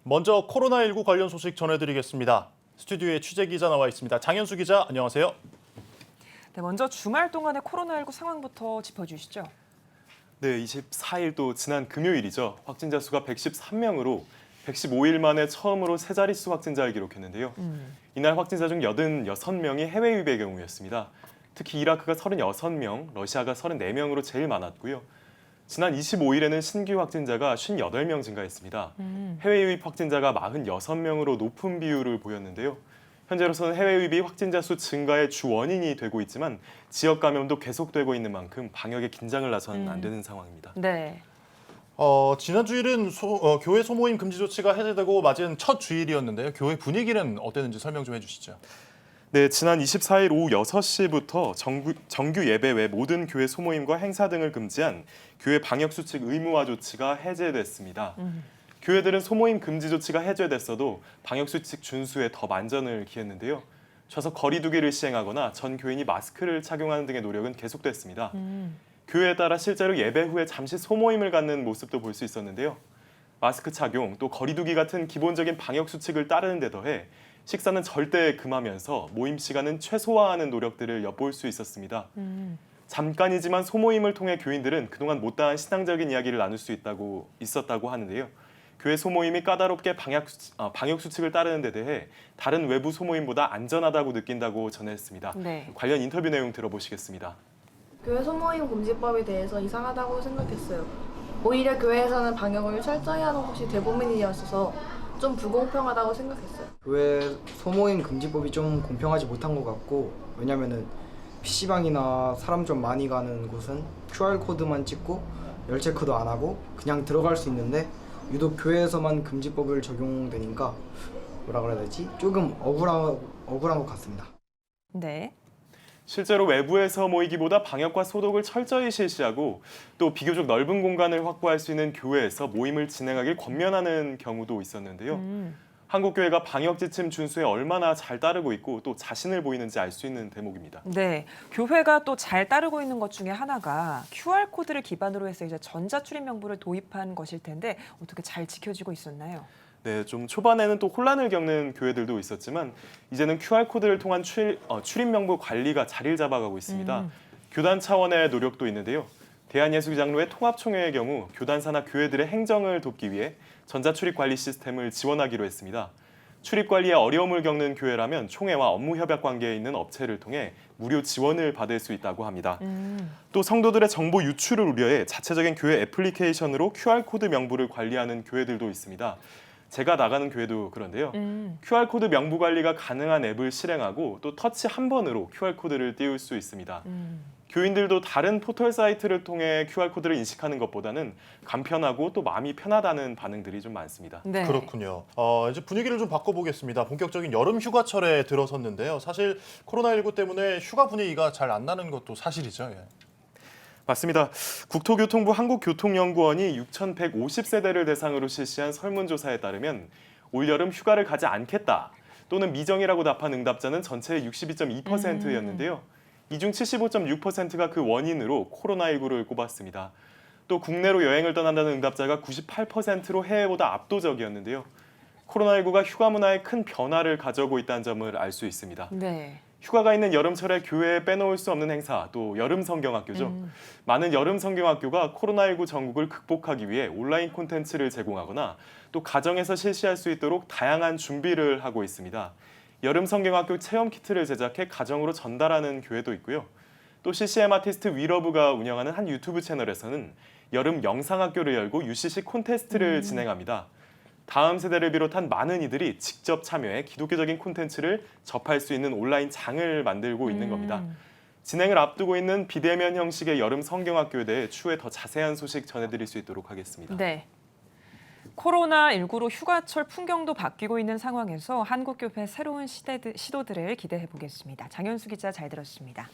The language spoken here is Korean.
먼저 코로나19 관련 소식 전해드리겠습니다. 스튜디오에 취재 기자 나와 있습니다. 장현수 기자, 안녕하세요. 네, 먼저 주말 동안의 코로나19 상황부터 짚어주시죠. 네, 24일도 지난 금요일이죠. 확진자 수가 113명으로 115일 만에 처음으로 세 자릿수 확진자를 기록했는데요. 이날 확진자 중 86명이 해외 유입의 경우였습니다. 특히 이라크가 36명, 러시아가 34명으로 제일 많았고요. 지난 25일에는 신규 확진자가 58명 증가했습니다. 해외 유입 확진자가 46명으로 높은 비율을 보였는데요. 현재로서는 해외 유입이 확진자 수 증가의 주 원인이 되고 있지만 지역 감염도 계속되고 있는 만큼 방역에 긴장을 나서는 안 되는 상황입니다. 네. 지난 주일은 교회 소모임 금지 조치가 해제되고 맞은 첫 주일이었는데요. 교회 분위기는 어땠는지 설명 좀 해주시죠. 네, 지난 24일 오후 6시부터 정규 예배 외 모든 교회 소모임과 행사 등을 금지한 교회 방역수칙 의무화 조치가 해제됐습니다. 교회들은 소모임 금지 조치가 해제됐어도 방역수칙 준수에 더 만전을 기했는데요. 좌석 거리 두기를 시행하거나 전 교인이 마스크를 착용하는 등의 노력은 계속됐습니다. 교회에 따라 실제로 예배 후에 잠시 소모임을 갖는 모습도 볼 수 있었는데요. 마스크 착용, 또 거리 두기 같은 기본적인 방역수칙을 따르는 데 더해 식사는 절대 금하면서 모임 시간은 최소화하는 노력들을 엿볼 수 있었습니다. 잠깐이지만 소모임을 통해 교인들은 그동안 못다한 신앙적인 이야기를 나눌 수 있었다고 하는데요. 교회 소모임이 까다롭게 방역 수칙을 따르는 데 대해 다른 외부 소모임보다 안전하다고 느낀다고 전했습니다. 네. 관련 인터뷰 내용 들어보시겠습니다. 교회 소모임 금지법에 대해서 이상하다고 생각했어요. 오히려 교회에서는 방역을 철저히 하는 것이 대부분이었어서 좀 불공평하다고 생각했어요. 교회 소모임 금지법이 좀 공평하지 못한 것 같고, 왜냐면은 PC방이나 사람 좀 많이 가는 곳은 QR코드만 찍고 열 체크도 안 하고 그냥 들어갈 수 있는데 유독 교회에서만 금지법을 적용되니까 뭐라 그래야 되지? 조금 억울한 것 같습니다. 네. 실제로 외부에서 모이기보다 방역과 소독을 철저히 실시하고 또 비교적 넓은 공간을 확보할 수 있는 교회에서 모임을 진행하길 권면하는 경우도 있었는데요. 한국교회가 방역 지침 준수에 얼마나 잘 따르고 있고 또 자신을 보이는지 알 수 있는 대목입니다. 네. 교회가 또 잘 따르고 있는 것 중에 하나가 QR코드를 기반으로 해서 이제 전자출입 명부를 도입한 것일 텐데 어떻게 잘 지켜지고 있었나요? 네, 좀 초반에는 또 혼란을 겪는 교회들도 있었지만 이제는 QR코드를 통한 출입 명부 관리가 자리를 잡아가고 있습니다. 교단 차원의 노력도 있는데요. 대한예수장로회 통합총회의 경우 교단사나 교회들의 행정을 돕기 위해 전자출입 관리 시스템을 지원하기로 했습니다. 출입 관리에 어려움을 겪는 교회라면 총회와 업무 협약 관계에 있는 업체를 통해 무료 지원을 받을 수 있다고 합니다. 또 성도들의 정보 유출을 우려해 자체적인 교회 애플리케이션으로 QR코드 명부를 관리하는 교회들도 있습니다. 제가 나가는 교회도 그런데요. QR코드 명부 관리가 가능한 앱을 실행하고 또 터치 한 번으로 QR코드를 띄울 수 있습니다. 교인들도 다른 포털 사이트를 통해 QR코드를 인식하는 것보다는 간편하고 또 마음이 편하다는 반응들이 좀 많습니다. 네. 그렇군요. 이제 분위기를 좀 바꿔보겠습니다. 본격적인 여름 휴가철에 들어섰는데요. 사실 코로나19 때문에 휴가 분위기가 잘 안 나는 것도 사실이죠. 예. 맞습니다. 국토교통부 한국교통연구원이 6,150세대를 대상으로 실시한 설문조사에 따르면 올여름 휴가를 가지 않겠다 또는 미정이라고 답한 응답자는 전체의 62.2%였는데요. 이 중 75.6%가 그 원인으로 코로나19를 꼽았습니다. 또 국내로 여행을 떠난다는 응답자가 98%로 해외보다 압도적이었는데요. 코로나19가 휴가 문화에 큰 변화를 가져오고 있다는 점을 알 수 있습니다. 네. 휴가가 있는 여름철에 교회에 빼놓을 수 없는 행사, 또 여름 성경학교죠. 많은 여름 성경학교가 코로나19 전국을 극복하기 위해 온라인 콘텐츠를 제공하거나 또 가정에서 실시할 수 있도록 다양한 준비를 하고 있습니다. 여름 성경학교 체험 키트를 제작해 가정으로 전달하는 교회도 있고요. 또 CCM 아티스트 위러브가 운영하는 한 유튜브 채널에서는 여름 영상학교를 열고 UCC 콘테스트를 진행합니다. 다음 세대를 비롯한 많은 이들이 직접 참여해 기독교적인 콘텐츠를 접할 수 있는 온라인 장을 만들고 있는 겁니다. 진행을 앞두고 있는 비대면 형식의 여름 성경학교에 대해 추후에 더 자세한 소식 전해드릴 수 있도록 하겠습니다. 네. 코로나19로 휴가철 풍경도 바뀌고 있는 상황에서 한국교회 새로운 시도들을 기대해 보겠습니다. 장현수 기자 잘 들었습니다.